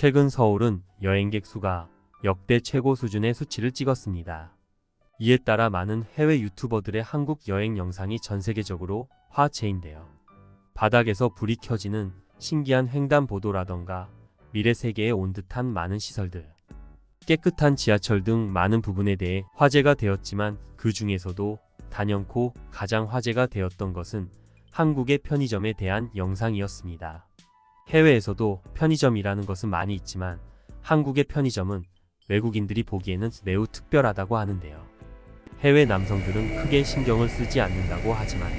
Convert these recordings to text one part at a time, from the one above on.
최근 서울은 여행객 수가 역대 최고 수준의 수치를 찍었습니다. 이에 따라 많은 해외 유튜버들의 한국 여행 영상이 전 세계적으로 화제인데요. 바닥에서 불이 켜지는 신기한 횡단보도라던가 미래 세계에 온 듯한 많은 시설들, 깨끗한 지하철 등 많은 부분에 대해 화제가 되었지만 그 중에서도 단연코 가장 화제가 되었던 것은 한국의 편의점에 대한 영상이었습니다. 해외에서도 편의점이라는 것은 많이 있지만 한국의 편의점은 외국인들이 보기에는 매우 특별하다고 하는데요. 해외 남성들은 크게 신경을 쓰지 않는다고 하지만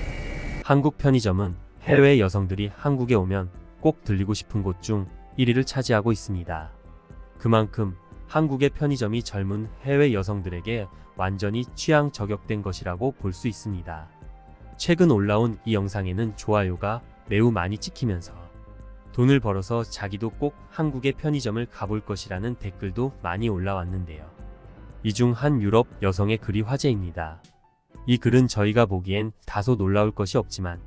한국 편의점은 해외 여성들이 한국에 오면 꼭 들리고 싶은 곳 중 1위를 차지하고 있습니다. 그만큼 한국의 편의점이 젊은 해외 여성들에게 완전히 취향 저격된 것이라고 볼 수 있습니다. 최근 올라온 이 영상에는 좋아요가 매우 많이 찍히면서 돈을 벌어서 자기도 꼭 한국의 편의점을 가볼 것이라는 댓글도 많이 올라왔는데요. 이 중 한 유럽 여성의 글이 화제입니다. 이 글은 저희가 보기엔 다소 놀라울 것이 없지만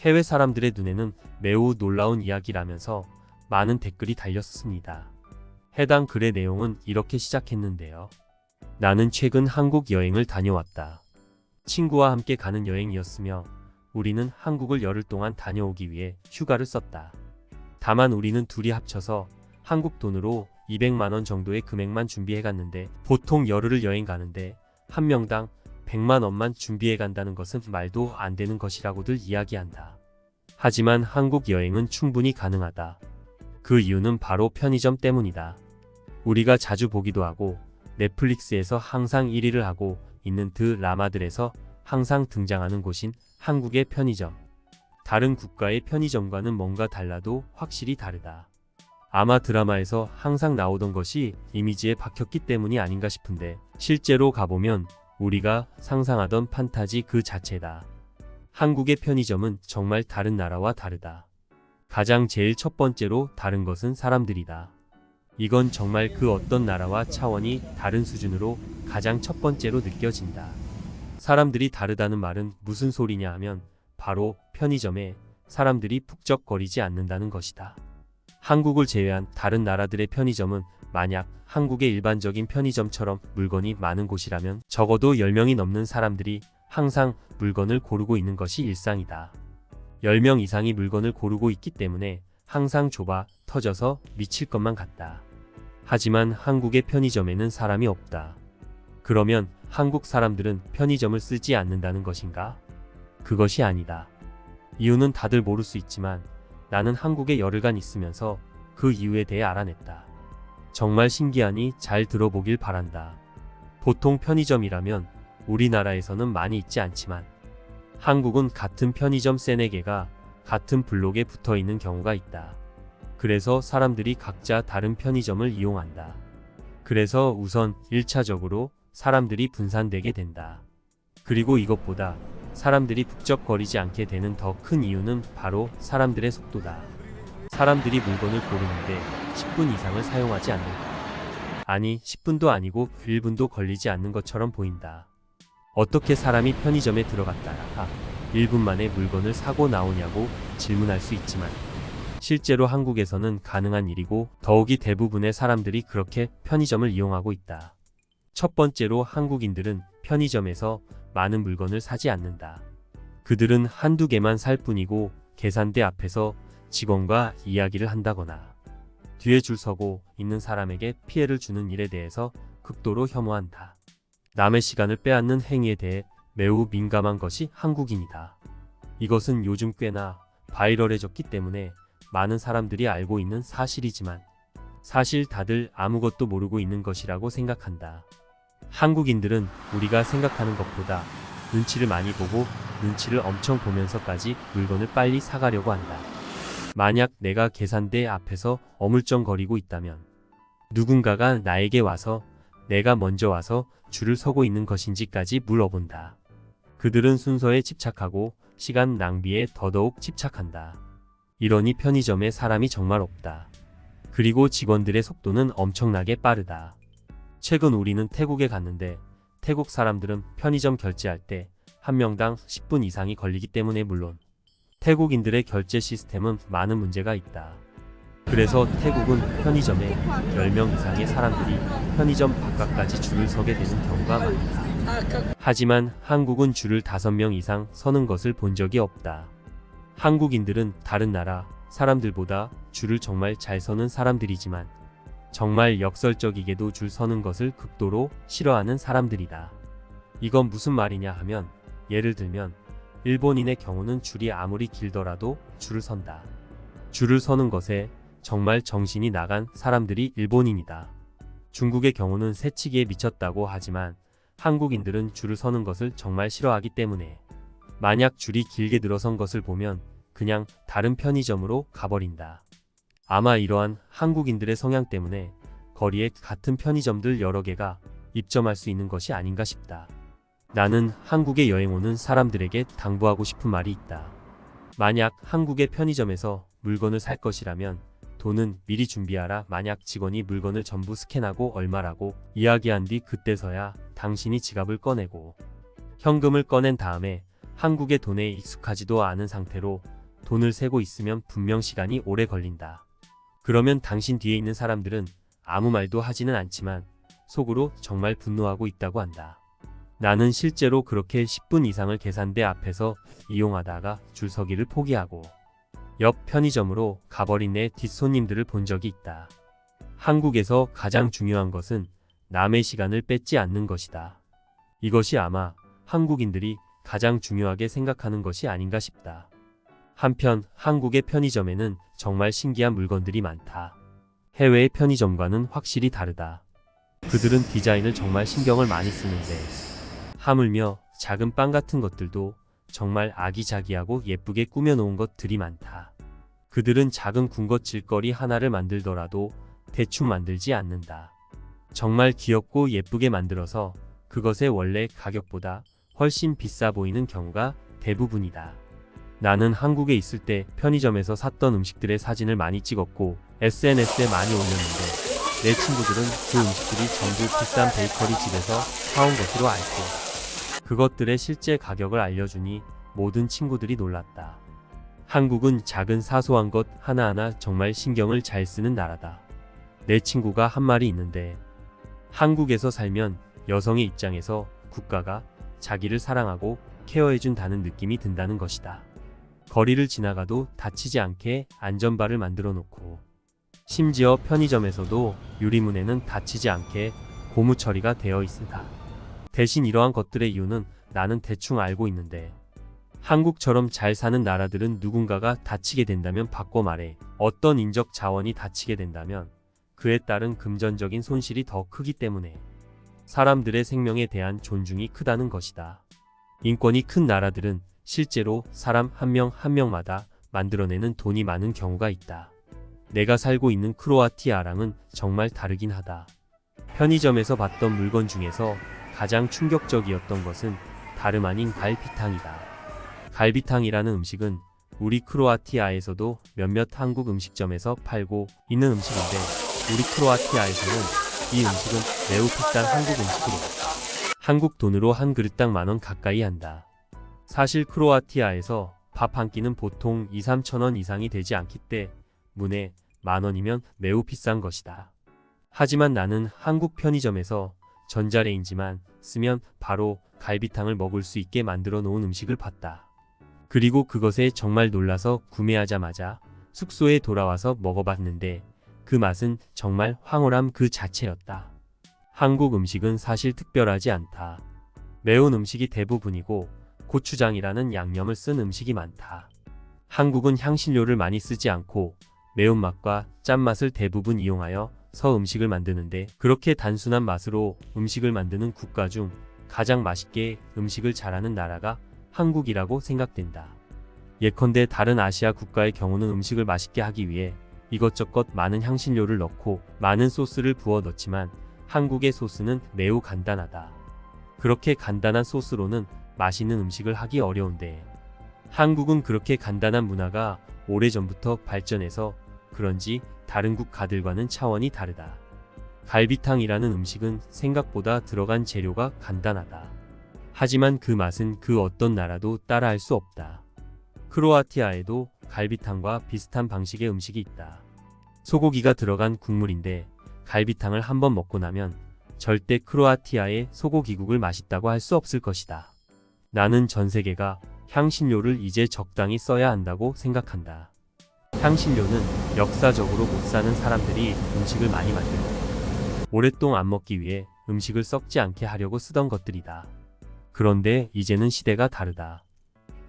해외 사람들의 눈에는 매우 놀라운 이야기라면서 많은 댓글이 달렸습니다. 해당 글의 내용은 이렇게 시작했는데요. 나는 최근 한국 여행을 다녀왔다. 친구와 함께 가는 여행이었으며 우리는 한국을 열흘 동안 다녀오기 위해 휴가를 썼다. 다만 우리는 둘이 합쳐서 한국 돈으로 200만 원 정도의 금액만 준비해 갔는데 보통 열흘을 여행 가는데 한 명당 100만 원만 준비해 간다는 것은 말도 안 되는 것이라고들 이야기한다. 하지만 한국 여행은 충분히 가능하다. 그 이유는 바로 편의점 때문이다. 우리가 자주 보기도 하고 넷플릭스에서 항상 1위를 하고 있는 드라마들에서 항상 등장하는 곳인 한국의 편의점. 다른 국가의 편의점과는 뭔가 달라도 확실히 다르다. 아마 드라마에서 항상 나오던 것이 이미지에 박혔기 때문이 아닌가 싶은데 실제로 가보면 우리가 상상하던 판타지 그 자체다. 한국의 편의점은 정말 다른 나라와 다르다. 가장 제일 첫 번째로 다른 것은 사람들이다. 이건 정말 그 어떤 나라와 차원이 다른 수준으로 가장 첫 번째로 느껴진다. 사람들이 다르다는 말은 무슨 소리냐 하면 바로 편의점에 사람들이 북적거리지 않는다는 것이다. 한국을 제외한 다른 나라들의 편의점은 만약 한국의 일반적인 편의점처럼 물건이 많은 곳이라면 적어도 10명이 넘는 사람들이 항상 물건을 고르고 있는 것이 일상이다. 10명 이상이 물건을 고르고 있기 때문에 항상 좁아 터져서 미칠 것만 같다. 하지만 한국의 편의점에는 사람이 없다. 그러면 한국 사람들은 편의점을 쓰지 않는다는 것인가? 그것이 아니다. 이유는 다들 모를 수 있지만 나는 한국에 열흘간 있으면서 그 이유에 대해 알아냈다. 정말 신기하니 잘 들어보길 바란다. 보통 편의점이라면 우리나라에서는 많이 있지 않지만 한국은 같은 편의점 세네 개가 같은 블록에 붙어 있는 경우가 있다. 그래서 사람들이 각자 다른 편의점을 이용한다. 그래서 우선 1차적으로 사람들이 분산되게 된다. 그리고 이것보다 사람들이 북적거리지 않게 되는 더 큰 이유는 바로 사람들의 속도다. 사람들이 물건을 고르는데 10분 이상을 사용하지 않는다. 아니 10분도 아니고 1분도 걸리지 않는 것처럼 보인다. 어떻게 사람이 편의점에 들어갔다가 1분 만에 물건을 사고 나오냐고 질문할 수 있지만 실제로 한국에서는 가능한 일이고 더욱이 대부분의 사람들이 그렇게 편의점을 이용하고 있다. 첫 번째로 한국인들은 편의점에서 많은 물건을 사지 않는다. 그들은 한두 개만 살 뿐이고 계산대 앞에서 직원과 이야기를 한다거나 뒤에 줄 서고 있는 사람에게 피해를 주는 일에 대해서 극도로 혐오한다. 남의 시간을 빼앗는 행위에 대해 매우 민감한 것이 한국인이다. 이것은 요즘 꽤나 바이럴해졌기 때문에 많은 사람들이 알고 있는 사실이지만 사실 다들 아무것도 모르고 있는 것이라고 생각한다. 한국인들은 우리가 생각하는 것보다 눈치를 많이 보고 눈치를 엄청 보면서까지 물건을 빨리 사가려고 한다. 만약 내가 계산대 앞에서 어물쩡거리고 있다면 누군가가 나에게 와서 내가 먼저 와서 줄을 서고 있는 것인지까지 물어본다. 그들은 순서에 집착하고 시간 낭비에 더더욱 집착한다. 이러니 편의점에 사람이 정말 없다. 그리고 직원들의 속도는 엄청나게 빠르다. 최근 우리는 태국에 갔는데 태국 사람들은 편의점 결제할 때 한 명당 10분 이상이 걸리기 때문에 물론 태국인들의 결제 시스템은 많은 문제가 있다. 그래서 태국은 편의점에 10명 이상의 사람들이 편의점 바깥까지 줄을 서게 되는 경우가 많다. 하지만 한국은 줄을 5명 이상 서는 것을 본 적이 없다. 한국인들은 다른 나라 사람들보다 줄을 정말 잘 서는 사람들이지만 정말 역설적이게도 줄 서는 것을 극도로 싫어하는 사람들이다. 이건 무슨 말이냐 하면, 예를 들면 일본인의 경우는 줄이 아무리 길더라도 줄을 선다. 줄을 서는 것에 정말 정신이 나간 사람들이 일본인이다. 중국의 경우는 새치기에 미쳤다고 하지만 한국인들은 줄을 서는 것을 정말 싫어하기 때문에 만약 줄이 길게 늘어선 것을 보면 그냥 다른 편의점으로 가버린다. 아마 이러한 한국인들의 성향 때문에 거리에 같은 편의점들 여러 개가 입점할 수 있는 것이 아닌가 싶다. 나는 한국에 여행 오는 사람들에게 당부하고 싶은 말이 있다. 만약 한국의 편의점에서 물건을 살 것이라면 돈은 미리 준비하라. 만약 직원이 물건을 전부 스캔하고 얼마라고 이야기한 뒤 그때서야 당신이 지갑을 꺼내고 현금을 꺼낸 다음에 한국의 돈에 익숙하지도 않은 상태로 돈을 세고 있으면 분명 시간이 오래 걸린다. 그러면 당신 뒤에 있는 사람들은 아무 말도 하지는 않지만 속으로 정말 분노하고 있다고 한다. 나는 실제로 그렇게 10분 이상을 계산대 앞에서 이용하다가 줄서기를 포기하고 옆 편의점으로 가버린 내 뒷손님들을 본 적이 있다. 한국에서 가장 중요한 것은 남의 시간을 뺏지 않는 것이다. 이것이 아마 한국인들이 가장 중요하게 생각하는 것이 아닌가 싶다. 한편 한국의 편의점에는 정말 신기한 물건들이 많다. 해외의 편의점과는 확실히 다르다. 그들은 디자인을 정말 신경을 많이 쓰는데 하물며 작은 빵 같은 것들도 정말 아기자기하고 예쁘게 꾸며놓은 것들이 많다. 그들은 작은 군것질거리 하나를 만들더라도 대충 만들지 않는다. 정말 귀엽고 예쁘게 만들어서 그것의 원래 가격보다 훨씬 비싸 보이는 경우가 대부분이다. 나는 한국에 있을 때 편의점에서 샀던 음식들의 사진을 많이 찍었고 SNS에 많이 올렸는데 내 친구들은 그 음식들이 전부 비싼 베이커리 집에서 사온 것으로 알고 그것들의 실제 가격을 알려주니 모든 친구들이 놀랐다. 한국은 작은 사소한 것 하나하나 정말 신경을 잘 쓰는 나라다. 내 친구가 한 말이 있는데 한국에서 살면 여성의 입장에서 국가가 자기를 사랑하고 케어해준다는 느낌이 든다는 것이다. 거리를 지나가도 다치지 않게 안전바를 만들어 놓고 심지어 편의점에서도 유리문에는 다치지 않게 고무 처리가 되어 있다. 대신 이러한 것들의 이유는 나는 대충 알고 있는데 한국처럼 잘 사는 나라들은 누군가가 다치게 된다면 바꿔 말해 어떤 인적 자원이 다치게 된다면 그에 따른 금전적인 손실이 더 크기 때문에 사람들의 생명에 대한 존중이 크다는 것이다. 인권이 큰 나라들은 실제로 사람 한 명 한 명마다 만들어내는 돈이 많은 경우가 있다. 내가 살고 있는 크로아티아랑은 정말 다르긴 하다. 편의점에서 봤던 물건 중에서 가장 충격적이었던 것은 다름 아닌 갈비탕이다. 갈비탕이라는 음식은 우리 크로아티아에서도 몇몇 한국 음식점에서 팔고 있는 음식인데 우리 크로아티아에서는 이 음식은 매우 비싼 한국 음식으로 한국 돈으로 한 그릇당 10,000원 가까이 한다. 사실 크로아티아에서 밥 한 끼는 보통 2-3천원 이상이 되지 않기 때문에 10,000원이면 매우 비싼 것이다. 하지만 나는 한국 편의점에서 전자레인지만 쓰면 바로 갈비탕을 먹을 수 있게 만들어 놓은 음식을 봤다. 그리고 그것에 정말 놀라서 구매하자마자 숙소에 돌아와서 먹어봤는데 그 맛은 정말 황홀함 그 자체였다. 한국 음식은 사실 특별하지 않다. 매운 음식이 대부분이고 고추장이라는 양념을 쓴 음식이 많다. 한국은 향신료를 많이 쓰지 않고 매운맛과 짠맛을 대부분 이용하여 서 음식을 만드는데 그렇게 단순한 맛으로 음식을 만드는 국가 중 가장 맛있게 음식을 잘하는 나라가 한국이라고 생각된다. 예컨대 다른 아시아 국가의 경우는 음식을 맛있게 하기 위해 이것저것 많은 향신료를 넣고 많은 소스를 부어 넣지만 한국의 소스는 매우 간단하다. 그렇게 간단한 소스로는 맛있는 음식을 하기 어려운데 한국은 그렇게 간단한 문화가 오래전부터 발전해서 그런지 다른 국가들과는 차원이 다르다. 갈비탕이라는 음식은 생각보다 들어간 재료가 간단하다. 하지만 그 맛은 그 어떤 나라도 따라할 수 없다. 크로아티아에도 갈비탕과 비슷한 방식의 음식이 있다. 소고기가 들어간 국물인데 갈비탕을 한번 먹고 나면 절대 크로아티아의 소고기국을 맛있다고 할 수 없을 것이다. 나는 전 세계가 향신료를 이제 적당히 써야 한다고 생각한다. 향신료는 역사적으로 못 사는 사람들이 음식을 많이 만들고 오랫동안 안 먹기 위해 음식을 썩지 않게 하려고 쓰던 것들이다. 그런데 이제는 시대가 다르다.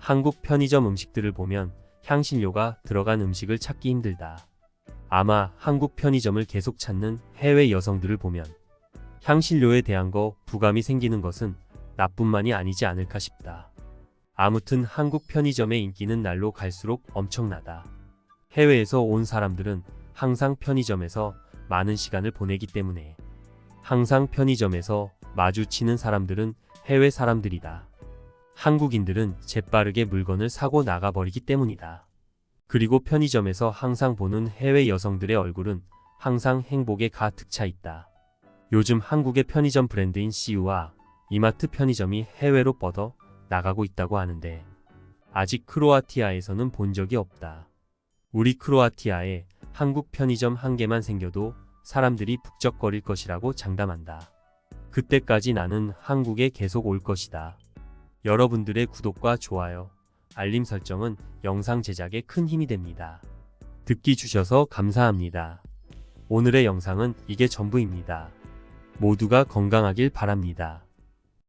한국 편의점 음식들을 보면 향신료가 들어간 음식을 찾기 힘들다. 아마 한국 편의점을 계속 찾는 해외 여성들을 보면 향신료에 대한 부감이 생기는 것은 나뿐만이 아니지 않을까 싶다. 아무튼 한국 편의점의 인기는 날로 갈수록 엄청나다. 해외에서 온 사람들은 항상 편의점에서 많은 시간을 보내기 때문에 항상 편의점에서 마주치는 사람들은 해외 사람들이다. 한국인들은 재빠르게 물건을 사고 나가버리기 때문이다. 그리고 편의점에서 항상 보는 해외 여성들의 얼굴은 항상 행복에 가득 차 있다. 요즘 한국의 편의점 브랜드인 CU와 이마트 편의점이 해외로 뻗어 나가고 있다고 하는데 아직 크로아티아에서는 본 적이 없다. 우리 크로아티아에 한국 편의점 한 개만 생겨도 사람들이 북적거릴 것이라고 장담한다. 그때까지 나는 한국에 계속 올 것이다. 여러분들의 구독과 좋아요, 알림 설정은 영상 제작에 큰 힘이 됩니다. 듣기 주셔서 감사합니다. 오늘의 영상은 이게 전부입니다. 모두가 건강하길 바랍니다.